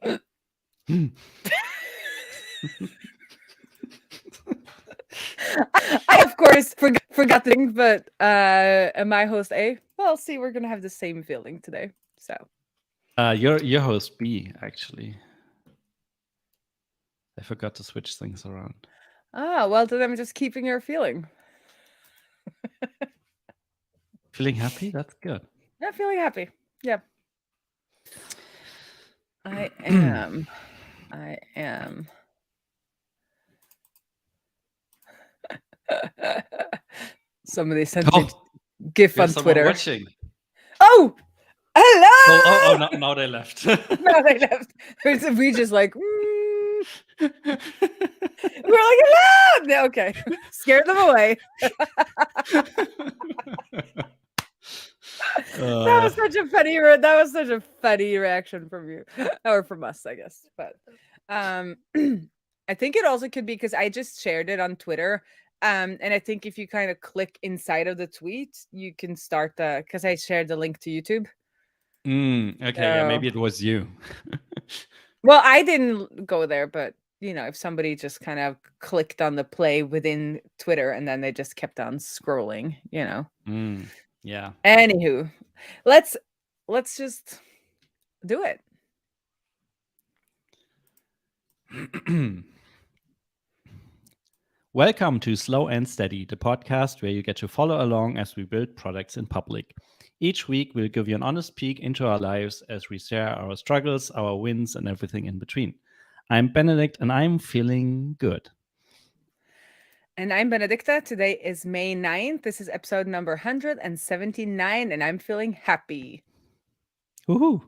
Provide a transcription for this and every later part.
I of course forgot the thing, but am I host A? Well, see, we're gonna have the same feeling today. So You're host B, actually. I forgot to switch things around. well, then I'm just keeping your feeling. Feeling happy? That's good. Yeah, feeling happy. Yeah, I am. I am. Somebody sent me Oh, GIF we have on someone Twitter. watching. Oh, hello! Oh, now they left. No, they left. We just like, we're like, hello! No, okay. Scared them away. That was such a funny reaction from you. Or from us, I guess. But I think it also could be because I just shared it on Twitter. And I think if you kind of click inside of the tweet, you can start because I shared the link to YouTube. Okay, yeah, maybe it was you. Well, I didn't go there, but if somebody just kind of clicked on the play within Twitter and then they just kept on scrolling. Yeah. Anywho, let's just do it. Welcome to Slow and Steady, the podcast where you get to follow along as we build products in public. Each week, we'll give you an honest peek into our lives as we share our struggles, our wins, and everything in between. I'm Benedict, and I'm feeling good. And I'm Benedicta. Today is May 9th. This is episode number 179, and I'm feeling happy. Woohoo!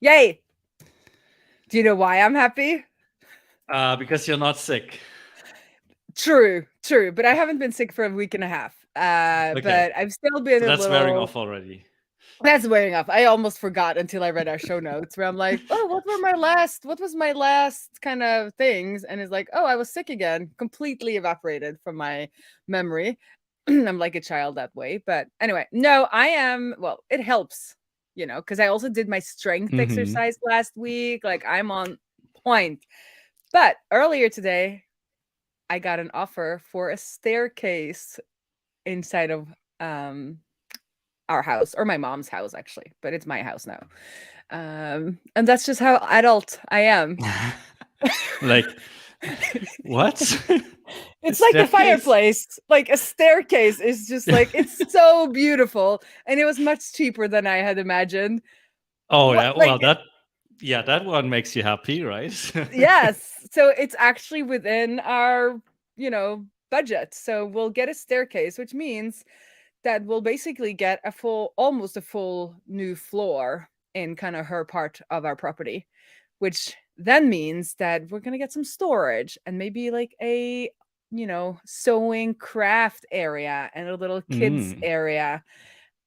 Yay! Do you know why I'm happy? Because you're not sick. True. But I haven't been sick for a week and a half. Okay. But I've still been so that's wearing off already. That's wearing off. I almost forgot until I read our show notes where I'm like, oh, what was my last kind of things? And it's like, oh, I was sick again, completely evaporated from my memory. I'm like a child that way. But anyway, no, I am. Well, it helps, because I also did my strength exercise last week. Like I'm on point. But earlier today, I got an offer for a staircase inside of our house, or my mom's house actually, but it's my house now. And that's just how adult I am. Like what? It's like the fireplace. Like a staircase is just like it's so beautiful, and it was much cheaper than I had imagined. Oh, well, that one makes you happy, right? Yes. So it's actually within our, budget. So we'll get a staircase, which means that we'll basically get almost a full new floor in kind of her part of our property, which then means that we're going to get some storage and maybe like a, sewing craft area and a little kids area.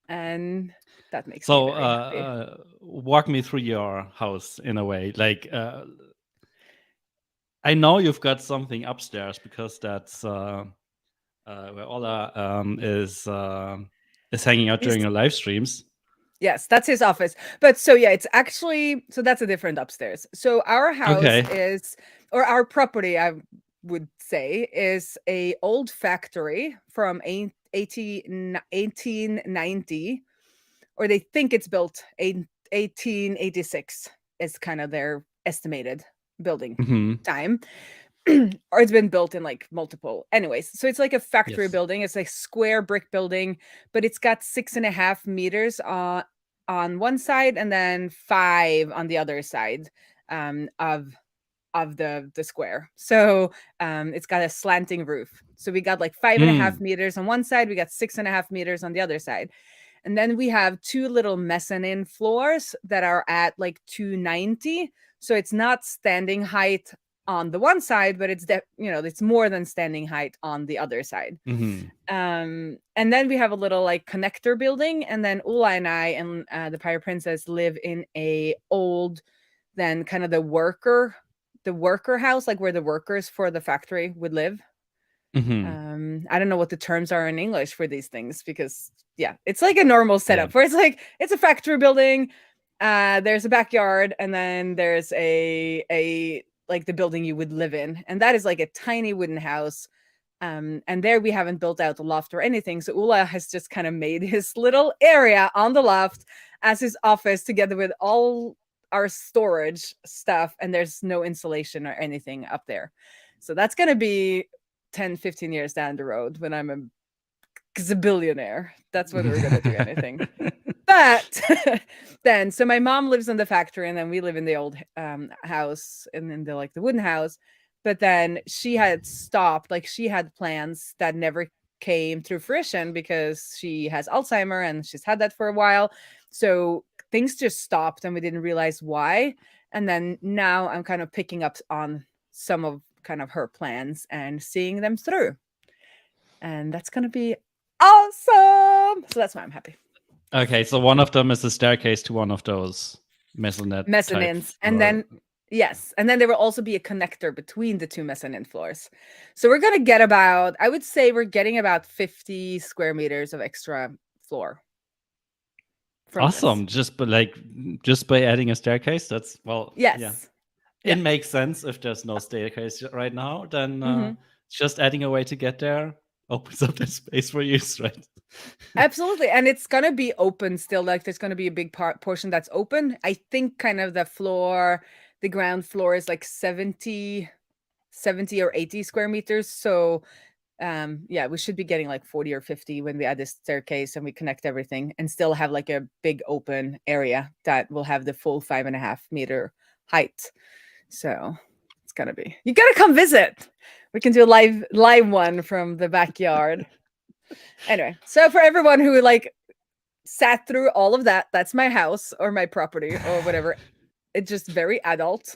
And that makes me very happy. Walk me through your house in a way. Like, I know you've got something upstairs because that's where Ola is hanging out during your live streams. Yes, that's his office. But so yeah, it's actually that's a different upstairs. So our house or our property, I would say, is a old factory from 1890, or they think it's built 1886 is kind of their estimated building time. Or it's been built in like multiple. Anyways, so it's like a factory building. It's like square brick building, but it's got 6.5 meters on one side and then 5 on the other side of the square. So it's got a slanting roof. So we got like 5.5 meters on one side. We got 6.5 meters on the other side. And then we have 2 little mezzanine floors that are at like 290. So it's not standing height on the one side, but it's it's more than standing height on the other side. And then we have a little like connector building, and then Ula and I and the Pirate Princess live in a old, then kind of the worker house, like where the workers for the factory would live. I don't know what the terms are in English for these things, because it's like a normal setup where it's like it's a factory building, There's a backyard, and then there's a like the building you would live in, and that is like a tiny wooden house. And there we haven't built out the loft or anything. So Ola has just kind of made his little area on the loft as his office, together with all our storage stuff, and there's no insulation or anything up there. So that's going to be 10-15 years down the road when I'm a gazillionaire. That's when we're going to do anything. But then, so my mom lives in the factory, and then we live in the old house, and in the wooden house. But then she had stopped, like she had plans that never came to fruition because she has Alzheimer and she's had that for a while. So things just stopped, and we didn't realize why. And then now I'm kind of picking up on some of kind of her plans and seeing them through. And that's going to be awesome. So that's why I'm happy. Okay, so one of them is a staircase to one of those mezzanines. And then, yes. And then there will also be a connector between the two mezzanine floors. So we're going to get about, I would say we're getting about 50 square meters of extra floor. Awesome. This. Just by adding a staircase, that's, well, yes. Yeah. It makes sense. If there's no staircase right now, then just adding a way to get there opens up the space for use, right? Absolutely. And it's going to be open still. Like there's going to be a big portion that's open. I think kind of the ground floor is like 70 or 80 square meters. So we should be getting like 40 or 50 when we add this staircase and we connect everything, and still have like a big open area that will have the full 5.5 meter height. So it's going to be, you got to come visit. We can do a live one from the backyard. Anyway, so for everyone who sat through all of that, that's my house or my property or whatever. It's just very adult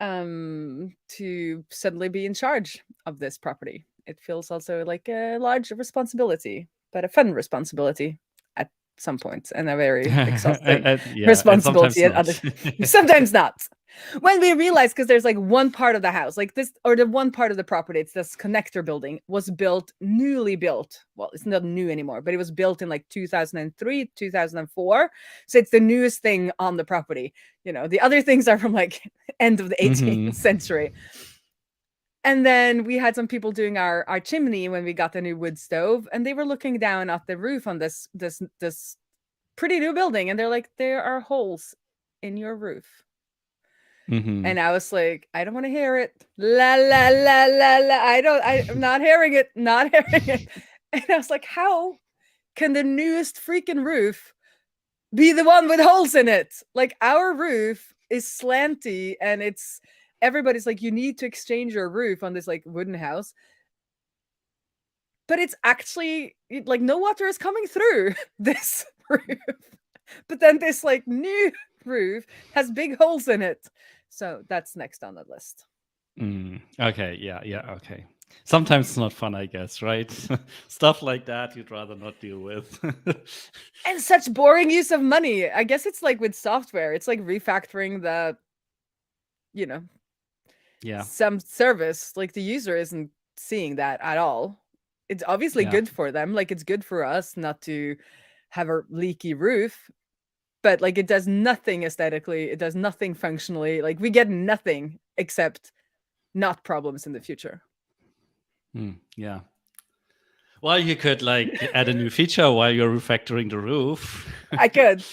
to suddenly be in charge of this property. It feels also like a large responsibility, but a fun responsibility at some point, and a very exhausting responsibility at others. Sometimes not. When we realized, because there's like one part of the house, like this, or the one part of the property, it's this connector building, was newly built. Well, it's not new anymore, but it was built in like 2003, 2004. So it's the newest thing on the property. You know, the other things are from like end of the 18th century. And then we had some people doing our chimney when we got the new wood stove, and they were looking down at the roof on this pretty new building, and they're like, there are holes in your roof. And I was like, I don't want to hear it. La la la la la. I'm not hearing it. Not hearing it. And I was like, how can the newest freaking roof be the one with holes in it? Like, our roof is slanty, and everybody's like, you need to exchange your roof on this like wooden house. But it's actually like no water is coming through this roof. But then this like new roof has big holes in it. So that's next on the list. Okay. Yeah. Okay. Sometimes it's not fun, I guess, right? Stuff like that you'd rather not deal with. And such boring use of money. I guess it's like with software. It's like refactoring some service. Like the user isn't seeing that at all. It's obviously good for them. Like it's good for us not to have a leaky roof. But like it does nothing aesthetically, it does nothing functionally. Like we get nothing except not problems in the future. Yeah. Well, you could like add a new feature while you're refactoring the roof. I could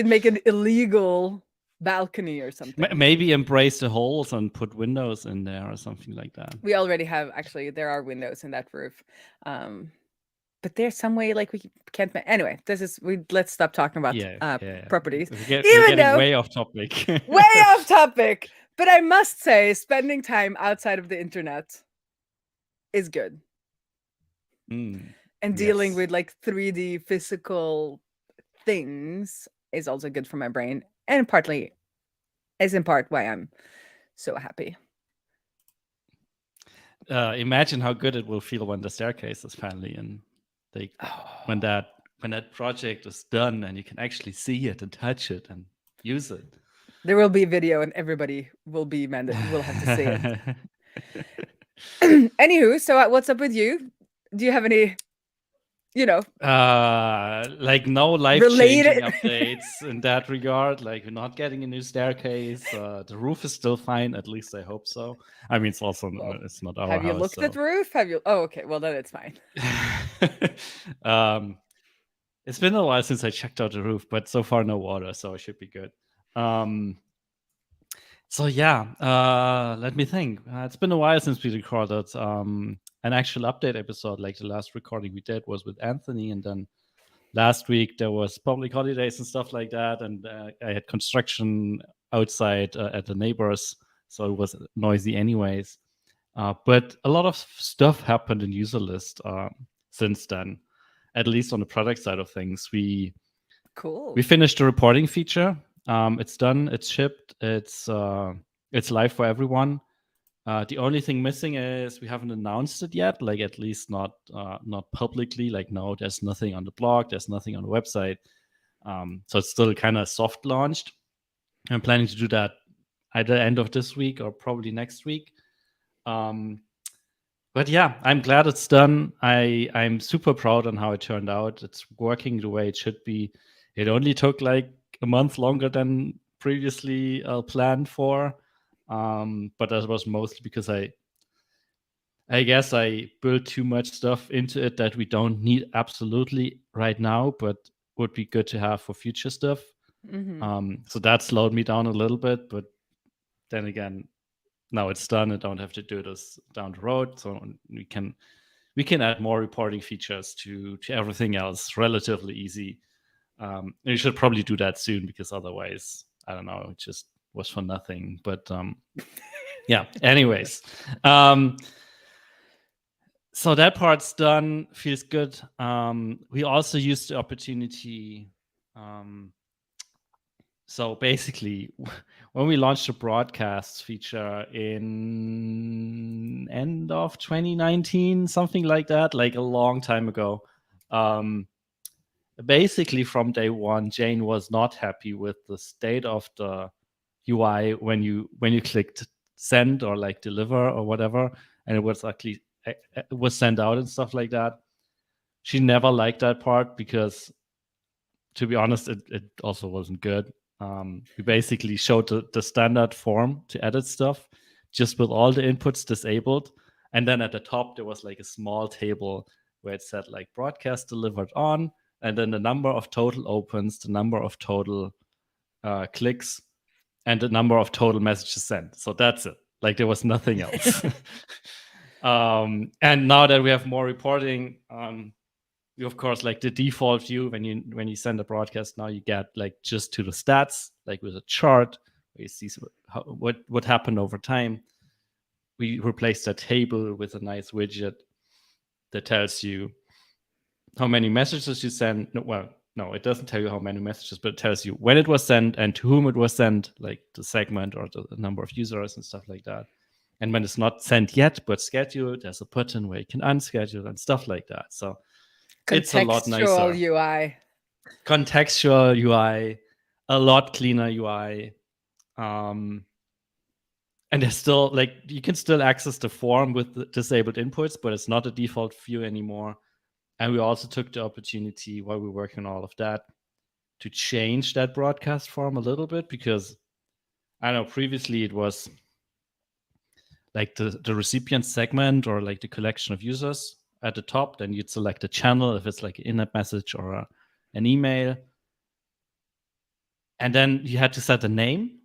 make an illegal balcony or something. Maybe embrace the holes and put windows in there or something like that. We already have, actually, there are windows in that roof. But there's some way like we can't. Anyway, let's stop talking about properties. We're getting way off topic. Way off topic. But I must say, spending time outside of the internet is good. And dealing with like 3D physical things is also good for my brain, and is in part why I'm so happy. Imagine how good it will feel when the staircase is finally in. When that project is done and you can actually see it and touch it and use it. There will be a video and everybody will have to see it. Anywho, so what's up with you? Do you have any Like no life-changing updates in that regard. Like we're not getting a new staircase. The roof is still fine. At least I hope so. I mean, it's also it's not our house. Have you looked at the roof? Oh, okay. Well, then it's fine. It's been a while since I checked out the roof, but so far no water, so it should be good. So yeah, let me think. It's been a while since we recorded an actual update episode. Like the last recording we did was with Anthony, and then last week there was public holidays and stuff like that, and I had construction outside at the neighbors, so it was noisy anyways. But a lot of stuff happened in Userlist since then, at least on the product side of things. We finished the reporting feature. It's done. It's shipped. It's live for everyone. The only thing missing is we haven't announced it yet. Like at least not publicly. Like no, there's nothing on the blog. There's nothing on the website. So it's still kind of soft launched. I'm planning to do that either end of this week or probably next week. But yeah, I'm glad it's done. I'm super proud on how it turned out. It's working the way it should be. It only took like a month longer than previously planned for. But that was mostly because I guess I built too much stuff into it that we don't need absolutely right now, but would be good to have for future stuff. So that slowed me down a little bit, but then again, now it's done. I don't have to do this down the road, so we can add more reporting features to everything else relatively easy. You should probably do that soon, because otherwise, I don't know, it just was for nothing. But yeah, anyways. So that part's done, feels good. We also used the opportunity. So basically, when we launched the broadcasts feature in end of 2019, something like that, like a long time ago, basically from day one, Jane was not happy with the state of the UI when you clicked send or like deliver or whatever, and it was actually it was sent out and stuff like that. She never liked that part because, to be honest, it also wasn't good. We basically showed the standard form to edit stuff, just with all the inputs disabled. And then at the top, there was like a small table where it said like broadcast delivered on, and then the number of total opens, the number of total clicks, and the number of total messages sent. So that's it. Like there was nothing else. And now that we have more reporting, you of course, like the default view when you send a broadcast, now you get like just to the stats, like with a chart where you see what happened over time. We replaced that table with a nice widget that tells you how many messages you send. No, it doesn't tell you how many messages, but it tells you when it was sent and to whom it was sent, like the segment or the number of users and stuff like that. And when it's not sent yet but scheduled, there's a button where you can unschedule and stuff like that. So it's a lot nicer. Contextual UI, a lot cleaner UI. And there's still like you can still access the form with the disabled inputs, but it's not a default view anymore. And we also took the opportunity while we were working on all of that to change that broadcast form a little bit, because I know previously it was like the recipient segment or like the collection of users at the top. Then you'd select a channel if it's like an in-app message or an email. And then you had to set a name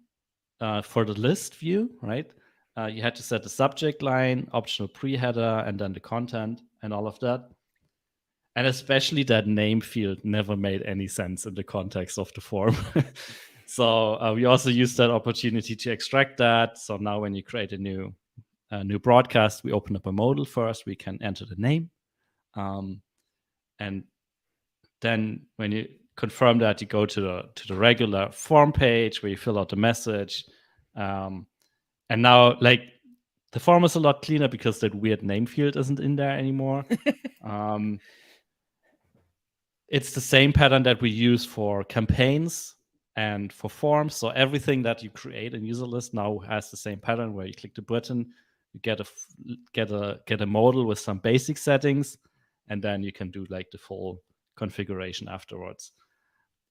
for the list view, right? You had to set the subject line, optional pre-header, and then the content and all of that. And especially that name field never made any sense in the context of the form. So we also used that opportunity to extract that. So now when you create a new broadcast, we open up a modal first. We can enter the name. And then when you confirm that, you go to the regular form page where you fill out the message. And now, like, the form is a lot cleaner because that weird name field isn't in there anymore. It's the same pattern that we use for campaigns and for forms. So everything that you create in Userlist now has the same pattern where you click the button, you get a modal with some basic settings, and then you can do like the full configuration afterwards.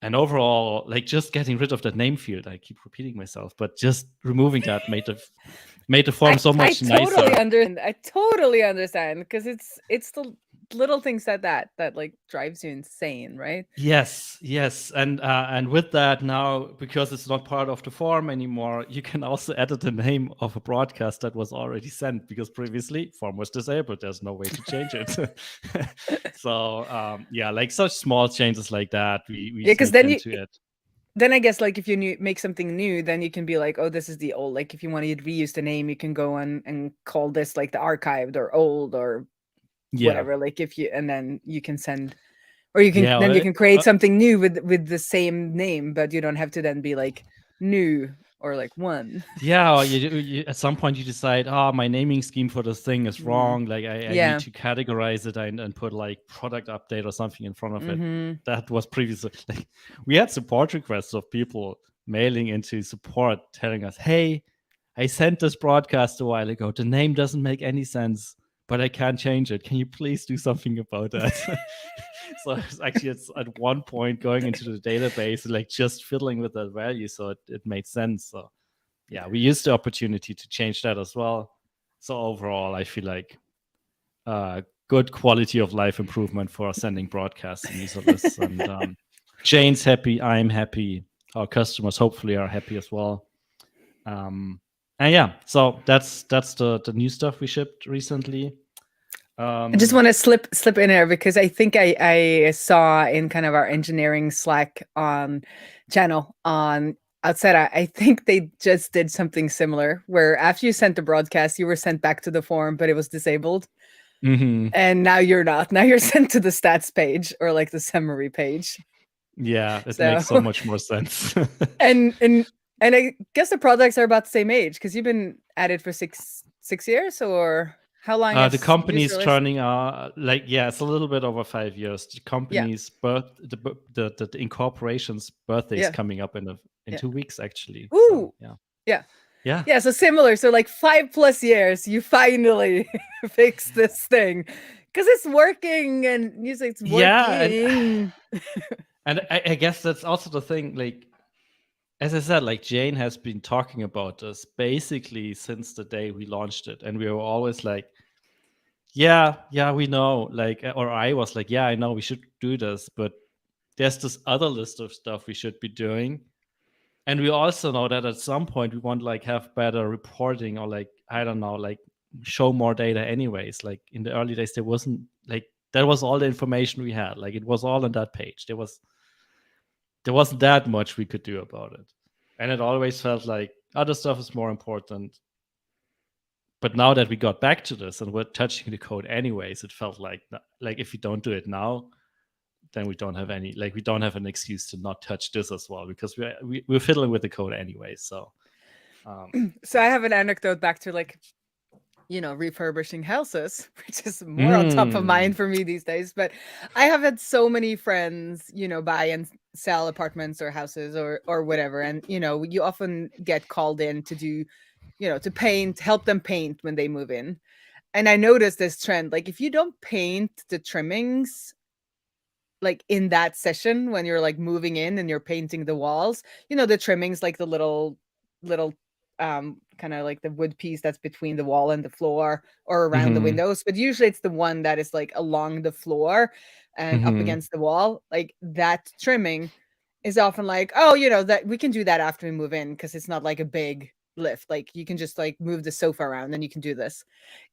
And overall, like just getting rid of that name field, I keep repeating myself, but just removing that made the form so much nicer. I totally understand, because it's the little things that like drives you insane, right? Yes, and with that now, because it's not part of the form anymore, you can also edit the name of a broadcast that was already sent, because previously form was disabled. There's no way to change it. So yeah, like such small changes like that, we because then then I guess like if you make something new, then you can be like, oh, this is the old, like if you want to reuse the name, you can go and call this like the archived or old or whatever, like if you, and then you can send, or you can then you can create something new with the same name, but you don't have to then be like new or like one. Yeah, or you at some point you decide, my naming scheme for this thing is wrong, like I need to categorize it and put like product update or something in front of it. That was previously, like, we had support requests of people mailing into support telling us, hey, I sent this broadcast a while ago, the name doesn't make any sense, but I can't change it. Can you please do something about that? So it's at one point going into the database, like just fiddling with that value, so it made sense. So yeah, we used the opportunity to change that as well. So overall, I feel like good quality of life improvement for sending broadcasts and user lists. And Jane's happy, I'm happy, our customers hopefully are happy as well. And yeah, so that's the new stuff we shipped recently. I just want to slip in there, because I think I saw in kind of our engineering Slack channel on Outseta, I think they just did something similar, where after you sent the broadcast, you were sent back to the form, but it was disabled. And now you're not. Now you're sent to the stats page or like the summary page. Yeah, it makes so much more sense. and I guess the products are about the same age, because you've been at it for six years, or how long? The company's turning like, yeah, it's a little bit over 5 years. The company's the incorporation's birthday is coming up in 2 weeks, actually. Ooh, so, yeah. So similar. So like 5+ years, you finally fix this thing, because it's working, and you say it's working. Yeah, and I guess that's also the thing. Like, as I said, like Jane has been talking about this basically since the day we launched it, and we were always like, yeah, we know, like, or I was like, yeah, I know we should do this, but there's this other list of stuff we should be doing. And we also know that at some point we want to like have better reporting, or like, I don't know, like show more data anyways. Like in the early days, there wasn't, like, that was all the information we had. Like it was all on that page. There wasn't that much we could do about it. And it always felt like other stuff is more important. But now that we got back to this and we're touching the code anyways, it felt like if we don't do it now, then we don't have an excuse to not touch this as well, because we're fiddling with the code anyway. So so I have an anecdote back to like, refurbishing houses, which is more on top of mind for me these days. But I have had so many friends, buy and sell apartments or houses or whatever. And, you often get called in to do, to help them paint when they move in. And I noticed this trend, like if you don't paint the trimmings, like in that session, when you're like moving in and you're painting the walls, the trimmings, like the little kind of like the wood piece that's between the wall and the floor or around the windows, but usually it's the one that is like along the floor and up against the wall. Like that trimming is often like, oh, that we can do that after we move in, because it's not like a big lift. Like you can just like move the sofa around, and you can do this.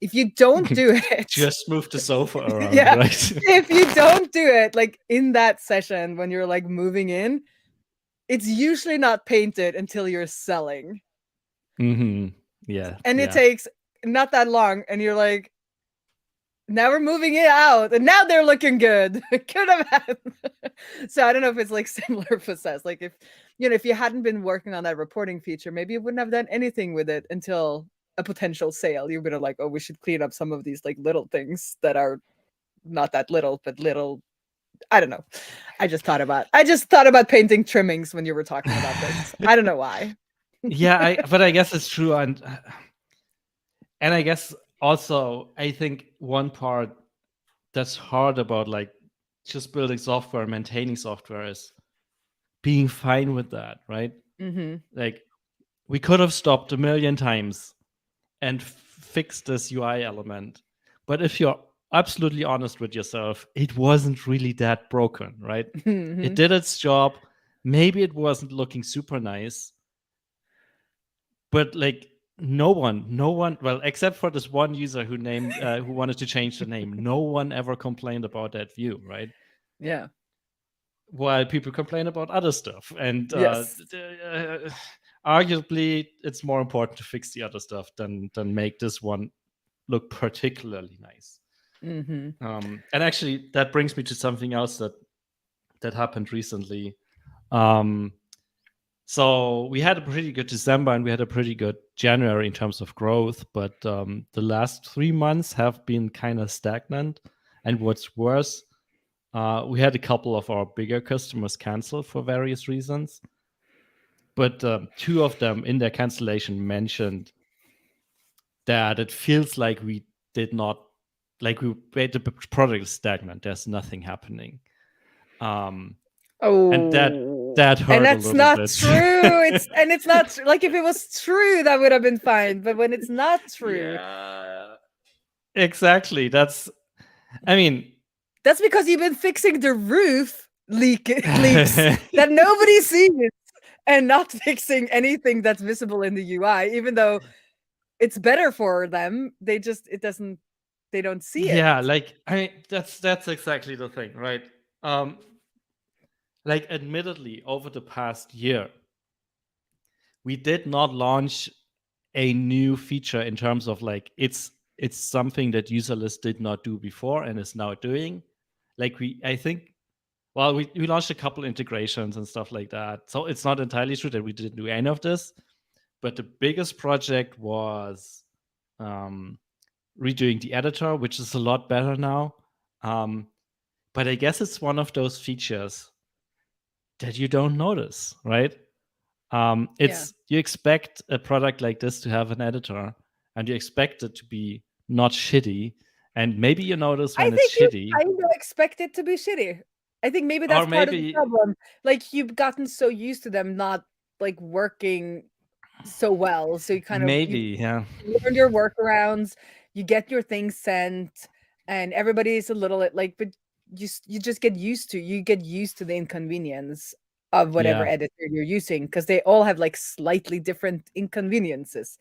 If you don't do it, just move the sofa around. Yeah, right? If you don't do it like in that session when you're like moving in, it's usually not painted until you're selling. Yeah. And it takes not that long, and you're like, now we're moving it out, and now they're looking good. Could have had. So I don't know if it's like similar for SES. Like if you hadn't been working on that reporting feature, maybe you wouldn't have done anything with it until a potential sale. You would have like, oh, we should clean up some of these like little things that are not that little, but little. I don't know. I just thought about painting trimmings when you were talking about this. I don't know why. Yeah, but I guess it's true, and I guess also I think one part that's hard about like just building software, maintaining software, is being fine with that, right? Like we could have stopped a million times and fixed this UI element, but if you're absolutely honest with yourself, it wasn't really that broken, right? It did its job. Maybe it wasn't looking super nice, but like no one, well, except for this one user who wanted to change the name, no one ever complained about that view, right? Yeah. While people complain about other stuff. And Yes. Arguably, it's more important to fix the other stuff than make this one look particularly nice. And actually, that brings me to something else that happened recently. So we had a pretty good December and we had a pretty good January in terms of growth, but the last 3 months have been kind of stagnant. And what's worse, we had a couple of our bigger customers cancel for various reasons. But 2 of them in their cancellation mentioned that it feels like we did not, like the product is stagnant. There's nothing happening. And that hurt. And that's a not bit. true. It's not like if it was true, that would have been fine. But when it's not true, yeah, exactly. That's because you've been fixing the roof leaks that nobody sees, and not fixing anything that's visible in the UI, even though it's better for them. They don't see it. Yeah, like that's exactly the thing, right? Like admittedly, over the past year, we did not launch a new feature in terms of like it's something that Userlist did not do before and is now doing. Like we launched a couple integrations and stuff like that. So it's not entirely true that we didn't do any of this, but the biggest project was redoing the editor, which is a lot better now. But I guess it's one of those features that you don't notice, right? You expect a product like this to have an editor, and you expect it to be not shitty. And maybe you notice when it's shitty. I don't expect it to be shitty. I think maybe that's part of the problem. Like you've gotten so used to them not like working so well, so you kind of you learn your workarounds, you get your things sent, and everybody's a little like, but you just get used to the inconvenience of whatever editor you're using, because they all have like slightly different inconveniences,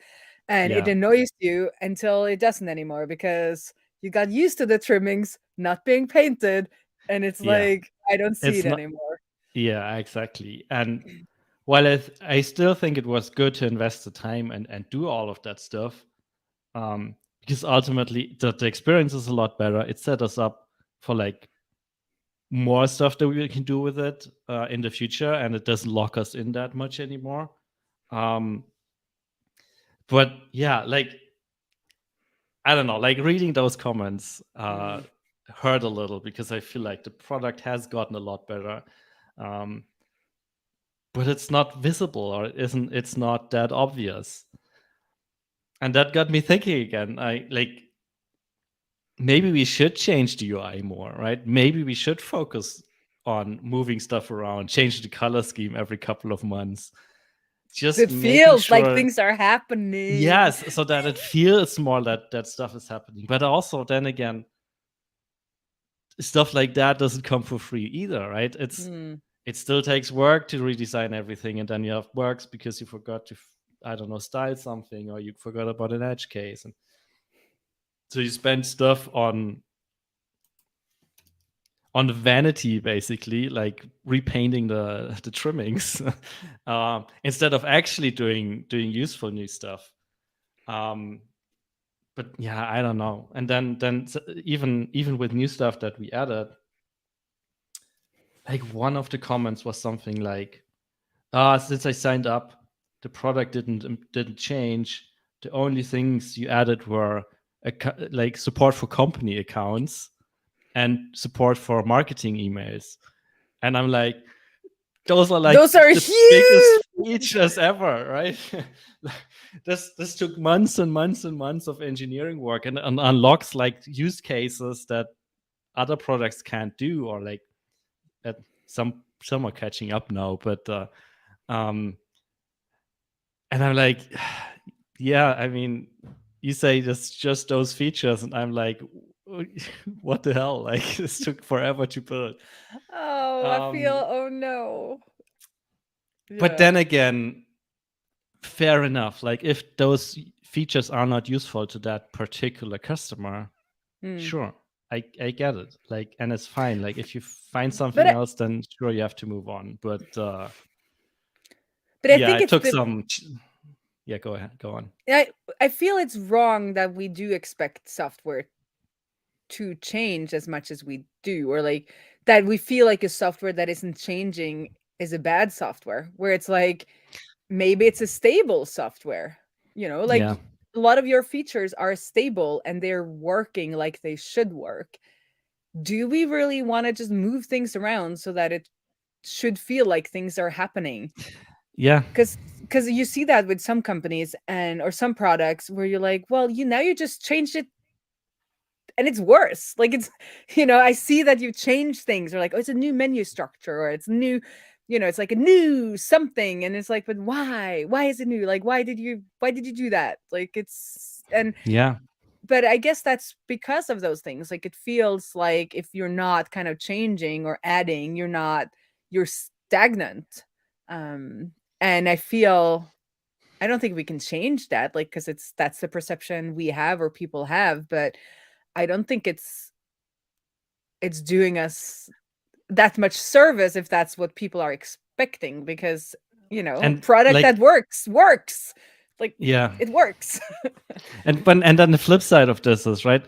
and it annoys you until it doesn't anymore, because you got used to the trimmings not being painted, and it's like I don't see it anymore. Yeah, exactly. And while I still think it was good to invest the time and do all of that stuff, because ultimately the experience is a lot better. It set us up for like more stuff that we can do with it in the future, and it doesn't lock us in that much anymore. But yeah, like I don't know, like reading those comments hurt a little, because I feel like the product has gotten a lot better, but it's not visible, or it's not that obvious. And that got me thinking again. Maybe we should change the UI more, right? Maybe we should focus on moving stuff around, change the color scheme every couple of months. Just it feels like things are happening. Yes, so that it feels more that stuff is happening. But also, then again, stuff like that doesn't come for free either, right? It still takes work to redesign everything, and then you have works because you forgot to, I don't know, style something, or you forgot about an edge case, and so you spend stuff on the vanity, basically, like repainting the trimmings, instead of actually doing useful new stuff. But yeah, I don't know. And then even with new stuff that we added, like one of the comments was something like, since I signed up, the product didn't change. The only things you added were like support for company accounts and support for marketing emails. And I'm like, those are huge biggest features ever, right? This took months and months and months of engineering work, and unlocks like use cases that other products can't do, or like that some are catching up now, but and I'm like, yeah, I mean, you say it's just those features, and I'm like, what the hell? Like, this took forever to build. Oh, I feel, oh no. But then again, fair enough. Like, if those features are not useful to that particular customer, sure, I get it. Like, and it's fine. Like, if you find something else, then sure, you have to move on. But I think it took some. Yeah, go ahead. Go on. I feel it's wrong that we do expect software to change as much as we do, or like that we feel like a software that isn't changing is a bad software, where it's like maybe it's a stable software, like a lot of your features are stable and they're working like they should work. Do we really want to just move things around so that it should feel like things are happening? Yeah. Because you see that with some companies or some products where you're like, well, now you just changed it and it's worse. Like, it's, I see that you changed things, or like, oh, it's a new menu structure, or it's new, it's like a new something. And it's like, but why is it new? Like, why did you do that? Like, but I guess that's because of those things. Like, it feels like if you're not kind of changing or adding, you're stagnant. And I don't think we can change that, like, because that's the perception we have or people have, but I don't think it's doing us that much service if that's what people are expecting, because, a product that works. Like, it works. and then the flip side of this is, right,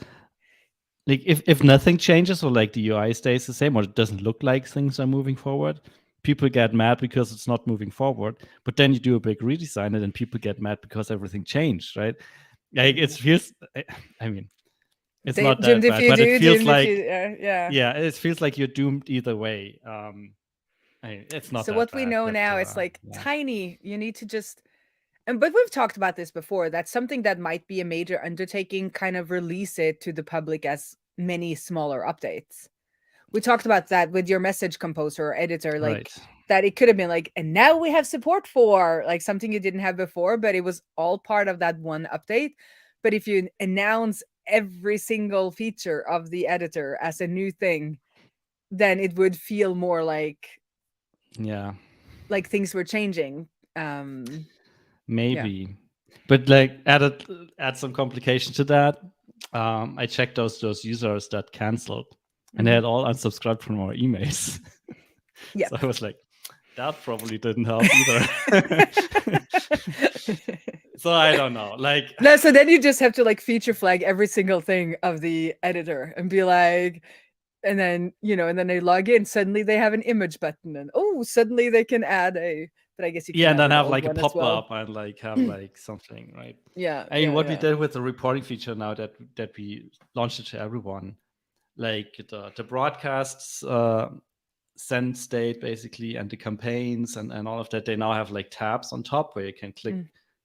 like, if nothing changes, or like the UI stays the same, or it doesn't look like things are moving forward, people get mad because it's not moving forward. But then you do a big redesign, and then people get mad because everything changed, right? Like, it feels, I mean, it's not that bad, but it feels like, it feels like you're doomed either way. It's not. So that what bad, we know now, it's like tiny. You need to just, but we've talked about this before. That's something that might be a major undertaking. Kind of release it to the public as many smaller updates. We talked about that with your message composer or editor, like that it could have been like, and now we have support for like something you didn't have before, but it was all part of that one update. But if you announce every single feature of the editor as a new thing, then it would feel more like things were changing. Maybe, but like add some complication to that. I checked those users that canceled, and they had all unsubscribed from our emails. Yeah. So I was like, that probably didn't help either. So I don't know. Like, no, so then you just have to like feature flag every single thing of the editor and be like, and then, and then they log in, suddenly they have an image button, and suddenly they can add but I guess you can and then have like a pop-up and like have like something, right? Yeah. I mean, what we did with the reporting feature now that we launched it to everyone, like the broadcasts send state basically, and the campaigns and all of that, they now have like tabs on top where you can click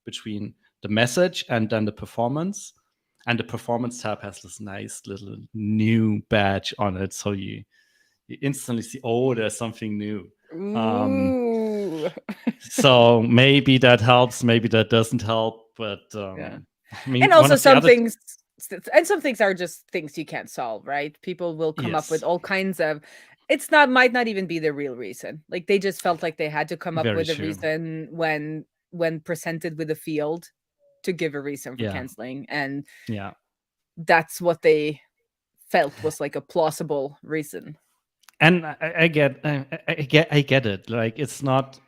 between the message and then the performance. And the performance tab has this nice little new badge on it, so you instantly see, there's something new. So maybe that helps, maybe that doesn't help, but I mean, and also some things are just things you can't solve, right? People will come up with all kinds of, might not even be the real reason. Like, they just felt like they had to come up with a reason when presented with a field to give a reason for canceling, and that's what they felt was like a plausible reason. And I get it. Like, it's not,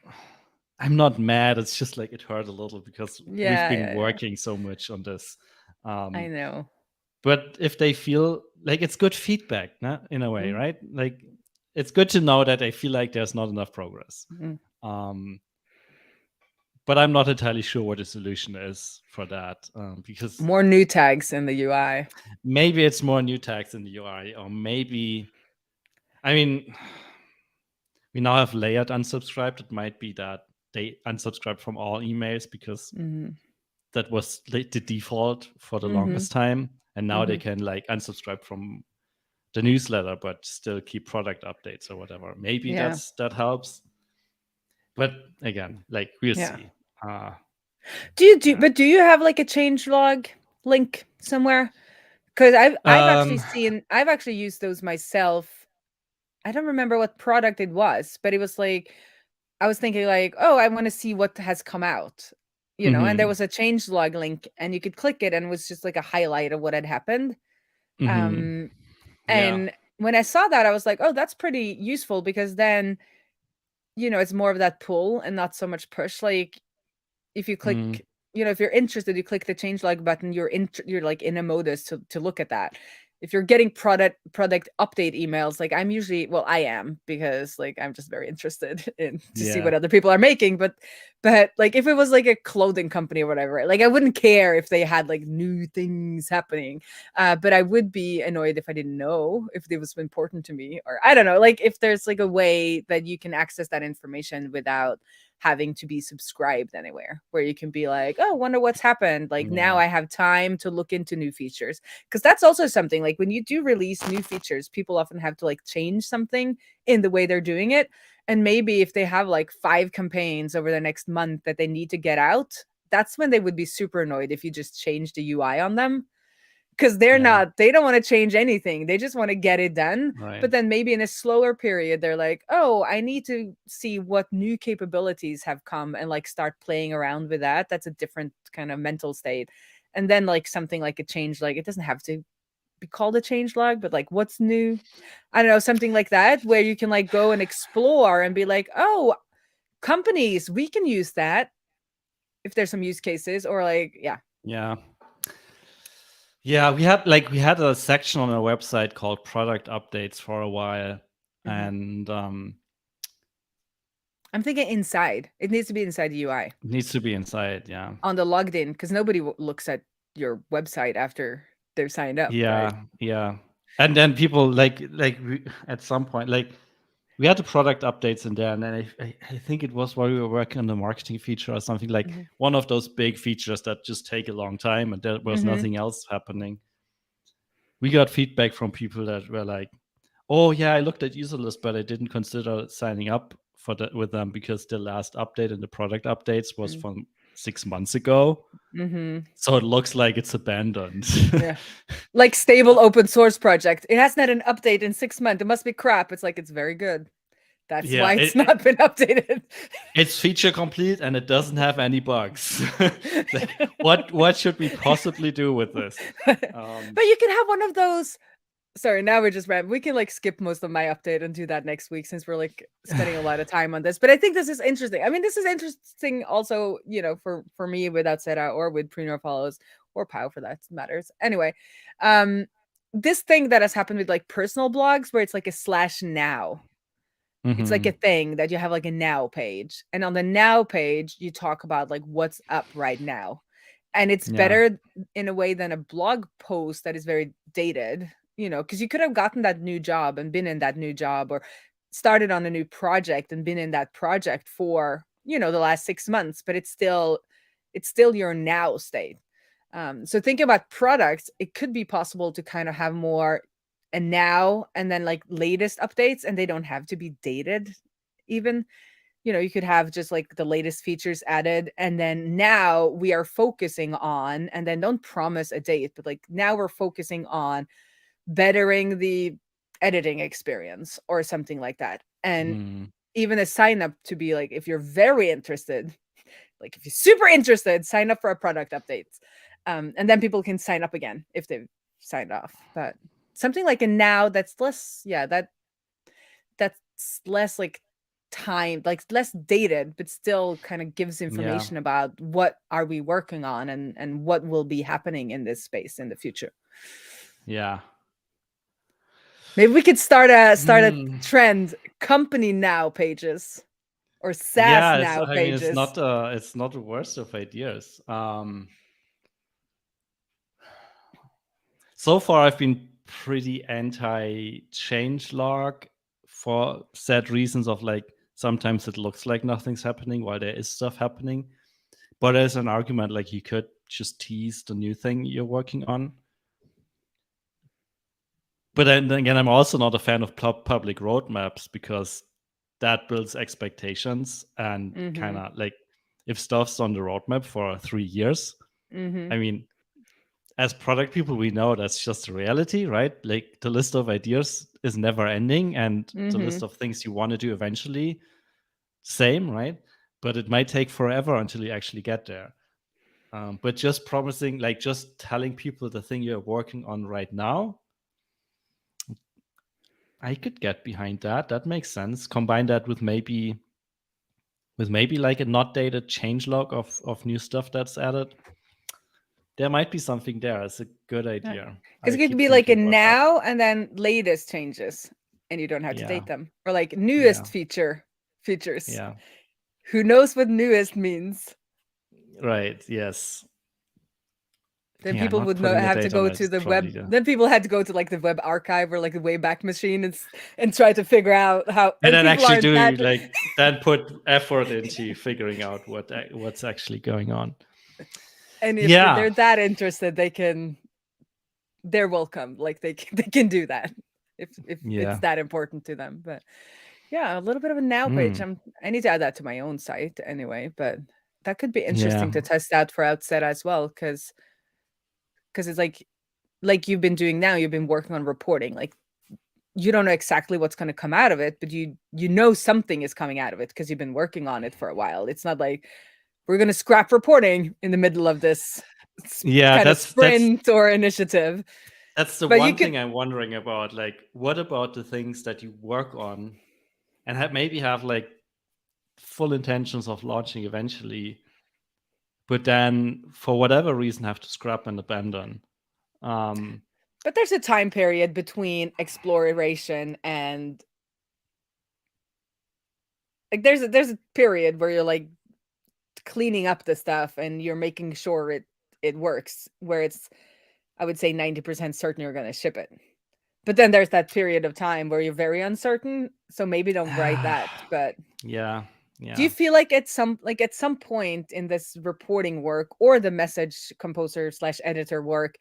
I'm not mad. It's just like it hurt a little because we've been working so much on this. I know. But if they feel like it's good feedback, in a way, right? Like, it's good to know that they feel like there's not enough progress. But I'm not entirely sure what the solution is for that, because more new tags in the UI. Maybe it's more new tags in the UI, or maybe, I mean, we now have layered unsubscribed. It might be that they unsubscribe from all emails because that was the default for the longest time, and now they can like unsubscribe from the newsletter, but still keep product updates or whatever. Maybe that helps. But again, like we'll see. Do you have like a changelog link somewhere? Because I've actually used those myself. I don't remember what product it was, but it was like I was thinking like, oh, I want to see what has come out, and there was a changelog link, and you could click it, and it was just like a highlight of what had happened. And when I saw that, I was like, oh, that's pretty useful, because then, it's more of that pull and not so much push. Like if you click, if you're interested, you click the changelog button, you're like in a modus to look at that. If you're getting product update emails, like I'm usually, well, I am, because like I'm just very interested to see what other people are making. But like if it was like a clothing company or whatever, like I wouldn't care if they had like new things happening. But I would be annoyed if I didn't know if it was important to me, or I don't know, like if there's like a way that you can access that information without having to be subscribed anywhere, where you can be like, oh, wonder what's happened. Like now I have time to look into new features. Because that's also something, like when you do release new features, people often have to like change something in the way they're doing it. And maybe if they have like 5 campaigns over the next month that they need to get out, that's when they would be super annoyed if you just change the UI on them. Because they don't want to change anything. They just want to get it done. Right. But then maybe in a slower period, they're like, oh, I need to see what new capabilities have come and like start playing around with that. That's a different kind of mental state. And then like something like a changelog, it doesn't have to be called a changelog, but like what's new? I don't know, something like that, where you can like go and explore and be like, oh, companies, we can use that if there's some use cases, or like, Yeah, we had a section on our website called product updates for a while. And I'm thinking inside. It needs to be inside the UI. It needs to be inside, yeah. On the logged in, because nobody looks at your website after they're signed up. Yeah, right? Yeah. And then people like we, at some point, like we had the product updates in there, and then I think it was while we were working on the marketing feature or something, like one of those big features that just take a long time, and there was nothing else happening. We got feedback from people that were like, oh yeah, I looked at user list, but I didn't consider signing up for that with them because the last update in the product updates was from 6 months ago. So it looks like it's abandoned. Yeah. Like stable open source project. It hasn't had an update in 6 months. It must be crap. It's like, it's very good. That's why it's not been updated. It's feature complete and it doesn't have any bugs. Like, what should we possibly do with this? But you can have one of those. Sorry, now we're just rambling. We can like skip most of my update and do that next week, since we're like spending a lot of time on this. But I think this is interesting. I mean, this is interesting also, for me with Outseta or with Preneur Follows or POW for that matters. Anyway, this thing that has happened with like personal blogs where it's like a /now. It's like a thing that you have like a now page. And on the now page, you talk about like what's up right now. And it's better in a way than a blog post that is very dated. Because you could have gotten that new job and been in that new job, or started on a new project and been in that project for, the last 6 months, but it's still your now state. So thinking about products, it could be possible to kind of have more and now and then like latest updates, and they don't have to be dated even. You could have just like the latest features added, and then now we are focusing on, and then don't promise a date, but like now we're focusing on bettering the editing experience or something like that. And even a sign up to be like, if you're very interested, like if you're super interested, sign up for a product updates. And then people can sign up again if they've signed off. But something like a now that's less, that's less like time, like less dated, but still kind of gives information about what are we working on and what will be happening in this space in the future. Yeah. Maybe we could start a trend, company now pages or SaaS now pages. I mean, it's not the worst of ideas. So far, I've been pretty anti-changelog for sad reasons of like, sometimes it looks like nothing's happening while there is stuff happening. But there's an argument like you could just tease the new thing you're working on. But then again, I'm also not a fan of public roadmaps because that builds expectations and kind of like if stuff's on the roadmap for 3 years, I mean, as product people, we know that's just a reality, right? Like the list of ideas is never ending, and the list of things you want to do eventually, same, right? But it might take forever until you actually get there. But just promising, like just telling people the thing you're working on right now, I could get behind that. That makes sense. Combine that with maybe like a not dated changelog of new stuff that's added. There might be something there. It's a good idea. Because it could be like a now and then latest changes, and you don't have to date them, or like newest features. Yeah. Who knows what newest means? Right. Yes. Then people would have to go to the web. Then people had to go to like the web archive or like the Wayback Machine and try to figure out how. And then actually do like then put effort into figuring out what's actually going on. And if they're that interested, they're welcome. Like they can do that if it's that important to them. But yeah, a little bit of a now page. I need to add that to my own site anyway. But that could be interesting to test out for Outset as well, because it's like you've been doing now. You've been working on reporting. Like you don't know exactly what's going to come out of it, but you know something is coming out of it because you've been working on it for a while. It's not like we're going to scrap reporting in the middle of this kind of sprint or initiative. That's the one thing I'm wondering about. Like, what about the things that you work on and maybe have like full intentions of launching eventually, but then for whatever reason have to scrap and abandon? But there's a time period between exploration and like there's a period where you're like cleaning up the stuff and you're making sure it works, where it's, I would say 90% certain you're going to ship it. But then there's that period of time where you're very uncertain, so maybe don't write that. But yeah. Do you feel like at some point in this reporting work or the message composer / editor work,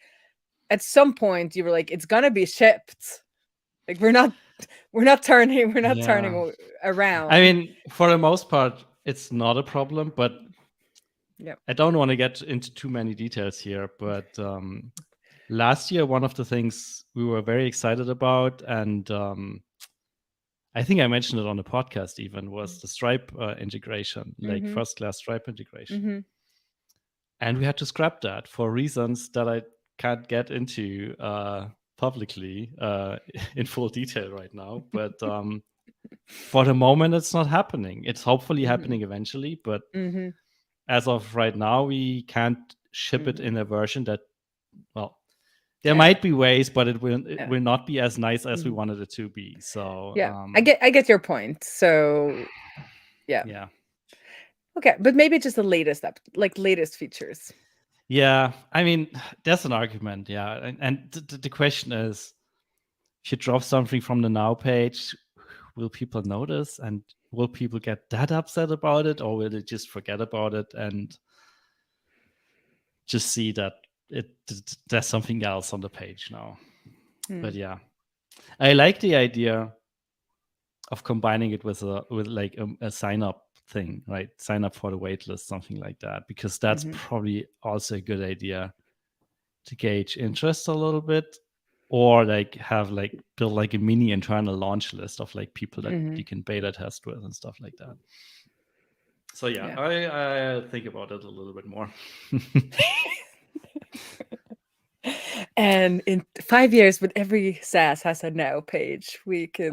at some point you were like, it's gonna be shipped? Like we're not turning around. I mean, for the most part, it's not a problem, but I don't want to get into too many details here. But last year, one of the things we were very excited about, and I think I mentioned it on the podcast even, was the Stripe integration, like first-class Stripe integration. And we had to scrap that for reasons that I can't get into publicly in full detail right now. But for the moment, it's not happening. It's hopefully happening eventually. But as of right now, we can't ship it in a version that, well, there might be ways, but it will not be as nice as we wanted it to be. So I get your point. So yeah. Okay, but maybe just the latest latest features. Yeah, I mean, there's an argument. Yeah, and the question is, if you drop something from the now page, will people notice, and will people get that upset about it, or will they just forget about it and just see that there's something else on the page now? But yeah, I like the idea of combining it with a sign up thing, right? Sign up for the waitlist, something like that, because that's probably also a good idea to gauge interest a little bit, or like have like build like a mini internal launch list of like people that you can beta test with and stuff like that. So I think about it a little bit more. And in 5 years, when every SaaS has a now page, we can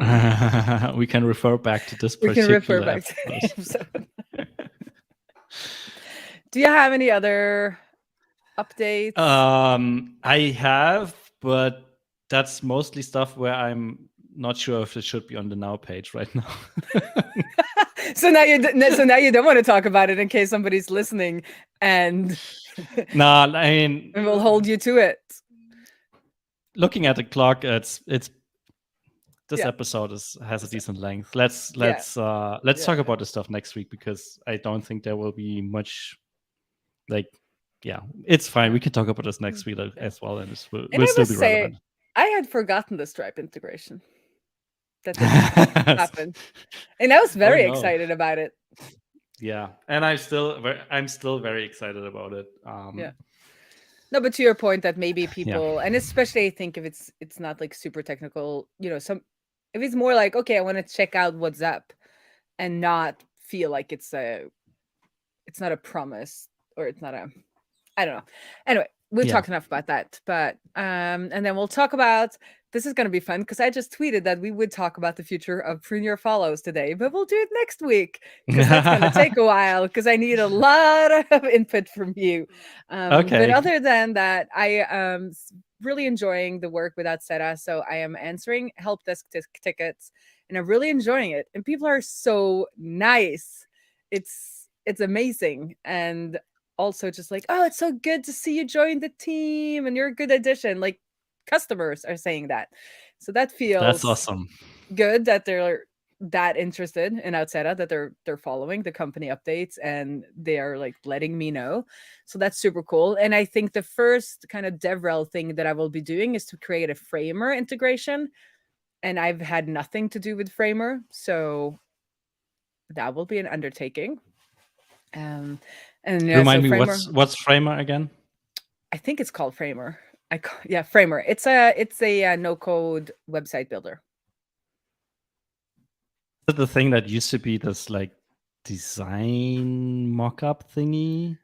refer back to this particular episode. Do you have any other updates? I have, but that's mostly stuff where I'm not sure if it should be on the now page right now. So now you don't want to talk about it in case somebody's listening, and no, I mean, and we'll hold you to it. Looking at the clock, this episode has a decent length. Let's talk about this stuff next week, because I don't think there will be much. Like, it's fine. We can talk about this next week as well, and we'll still be relevant. I had forgotten the Stripe integration. That didn't happen. And I was very excited about it. Yeah, and I'm still very excited about it. Yeah. No, but to your point that maybe people, and especially I think if it's not like super technical, if it's more like, okay, I want to check out what's up and not feel like it's not a promise, or it's not I don't know. Anyway, we've talked enough about that, but and then we'll talk about, this is going to be fun because I just tweeted that we would talk about the future of Prune Your Follows today, but we'll do it next week because that's going to take a while because I need a lot of input from you. But other than that, I am really enjoying the work with Adseta. So I am answering help desk tickets and I'm really enjoying it. And people are so nice. It's amazing. And also just like, oh, it's so good to see you join the team and you're a good addition. Like customers are saying that. So that feels, that's awesome. Good that they're that interested in Adseta, that they're following the company updates and they are like letting me know. So that's super cool. And I think the first kind of DevRel thing that I will be doing is to create a Framer integration. And I've had nothing to do with Framer. So that will be an undertaking. And remind me, what's Framer again? I think it's called Framer. Framer. It's a no code website builder. Is it the thing that used to be this like design mock-up thingy?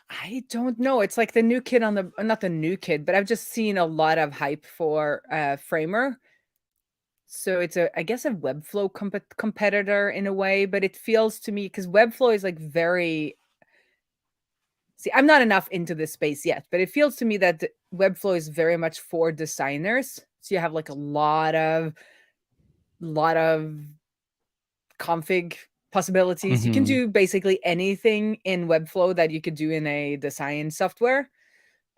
I don't know. It's like the new kid not the new kid, but I've just seen a lot of hype for Framer. So it's I guess a Webflow competitor in a way, but it feels to me, because Webflow is like very, see, I'm not enough into this space yet, but it feels to me that Webflow is very much for designers. So you have like a lot of config possibilities. You can do basically anything in Webflow that you could do in a design software.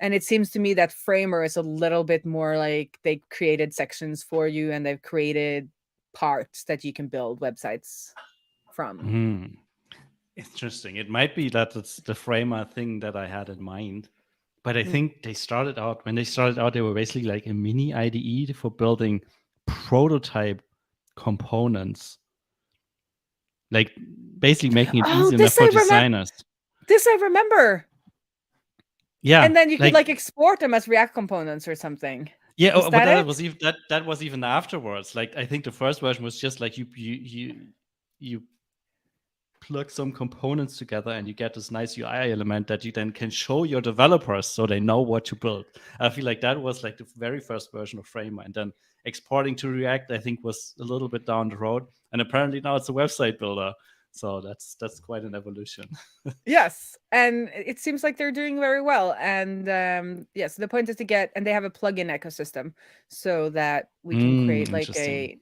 And it seems to me that Framer is a little bit more like they created sections for you and they've created parts that you can build websites from. Interesting. It might be that it's the Framer thing that I had in mind. But I think when they started out, they were basically like a mini IDE for building prototype components. Like basically making it easy enough for designers. This I remember. Yeah. And then you could like export them as React components or something. Yeah, but that was even afterwards. Like I think the first version was just like you plug some components together and you get this nice UI element that you then can show your developers so they know what to build. I feel like that was like the very first version of Framer, and then exporting to React I think was a little bit down the road, and apparently now it's a website builder. So that's quite an evolution. Yes, and it seems like they're doing very well. And so the point is to get, and they have a plugin ecosystem so that we can create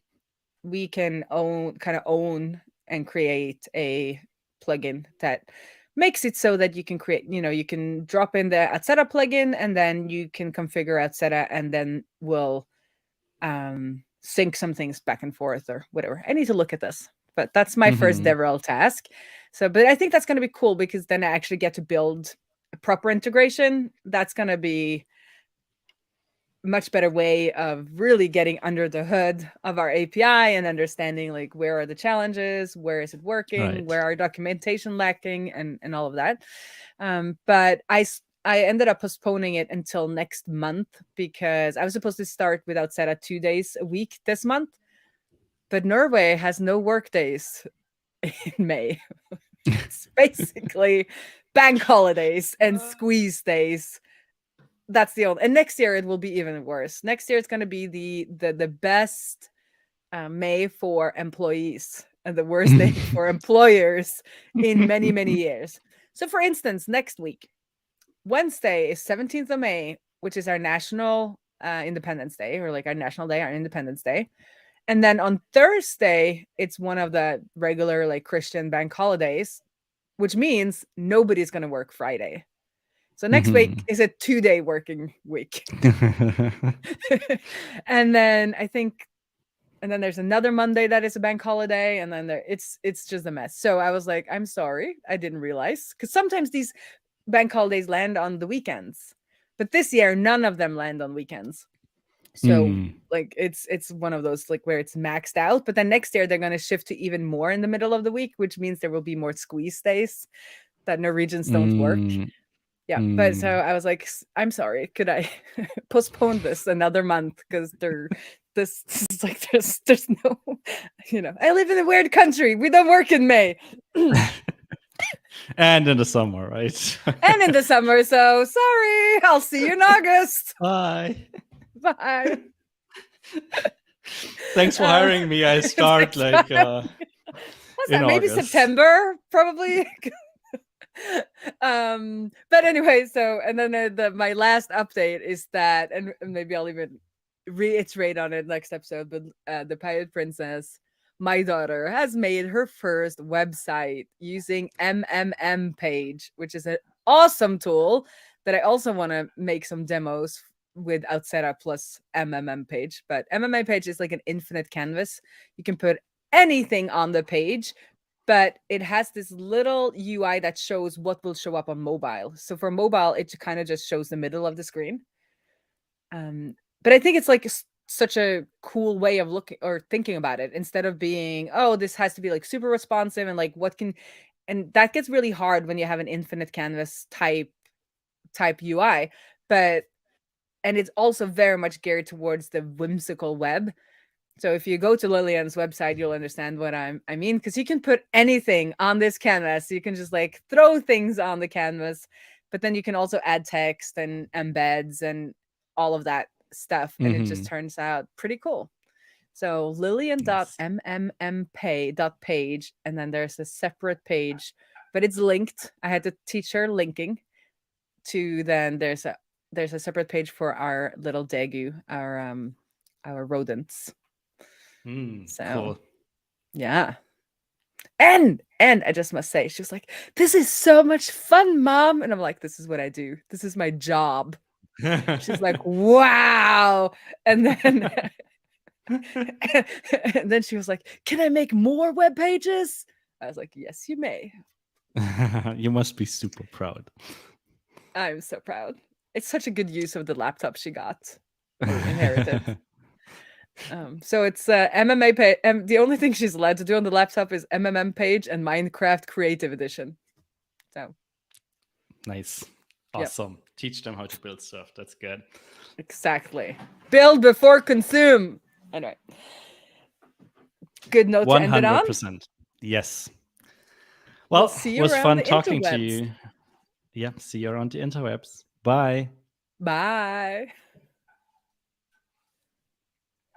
we can own and create a plugin that makes it so that you can create, you can drop in the Adseta plugin and then you can configure Adseta and then we'll sync some things back and forth or whatever. I need to look at this, but that's my first DevRel task. So, but I think that's going to be cool because then I actually get to build a proper integration. That's going to be much better way of really getting under the hood of our API and understanding like where are the challenges, where is it working, where are documentation lacking, and all of that. But I ended up postponing it until next month because I was supposed to start with Adseta 2 days a week this month, but Norway has no work days in May. It's basically bank holidays and squeeze days. That's the only, and next year it will be even worse. Next year it's going to be the best May for employees and the worst day for employers in many, many years. So for instance, next week, Wednesday is 17th of May, which is our national Independence Day, or like our national day, our Independence Day. And then on Thursday, it's one of the regular like Christian bank holidays, which means nobody's going to work Friday. So next week is a 2-day working week. And then there's another Monday that is a bank holiday. And then it's just a mess. So I was like, I'm sorry, I didn't realize. Because sometimes these bank holidays land on the weekends. But this year, none of them land on weekends. So like it's one of those like where it's maxed out, but then next year they're going to shift to even more in the middle of the week, which means there will be more squeeze days that Norwegians don't work. Yeah, but so I was like, I'm sorry, could I postpone this another month, because this is like there's no, I live in a weird country, we don't work in May. And in the summer, right? And in the summer, so sorry, I'll see you in August. Bye. Bye. Thanks for hiring me. I start like what's that, maybe August. September, probably. But anyway, so and then my last update is that, and maybe I'll even reiterate on it next episode, but the Pirate Princess, my daughter, has made her first website using MMM Page, which is an awesome tool that I also want to make some demos with Outseta plus MMM Page. But MMM Page is like an infinite canvas. You can put anything on the page, but it has this little UI that shows what will show up on mobile. So for mobile, it kind of just shows the middle of the screen. But I think it's like such a cool way of looking or thinking about it, instead of being, oh, this has to be like super responsive and like and that gets really hard when you have an infinite canvas type UI. And it's also very much geared towards the whimsical web. So if you go to Lillian's website, you'll understand what I mean, because you can put anything on this canvas. You can just like throw things on the canvas, but then you can also add text and embeds and all of that stuff. And it just turns out pretty cool. So lillian.mmmmpay.page, and then there's a separate page, but it's linked. I had to teach her linking to, then there's a separate page for our little Daegu, our rodents. So cool. Yeah. And I just must say, she was like, this is so much fun, Mom. And I'm like, this is what I do. This is my job. She's like, wow. And then and then she was like, can I make more web pages? I was like, yes, you may. You must be super proud. I'm so proud. It's such a good use of the laptop she got or inherited. So it's MMA Page. The only thing she's allowed to do on the laptop is MMM Page and Minecraft Creative Edition. So nice. Awesome. Yep. Teach them how to build stuff. That's good. Exactly. Build before consume. Anyway. Good note 100%. To end it on. 100%. Yes. Well, it was fun talking to you. Yeah. See you around the interwebs. Bye. Bye.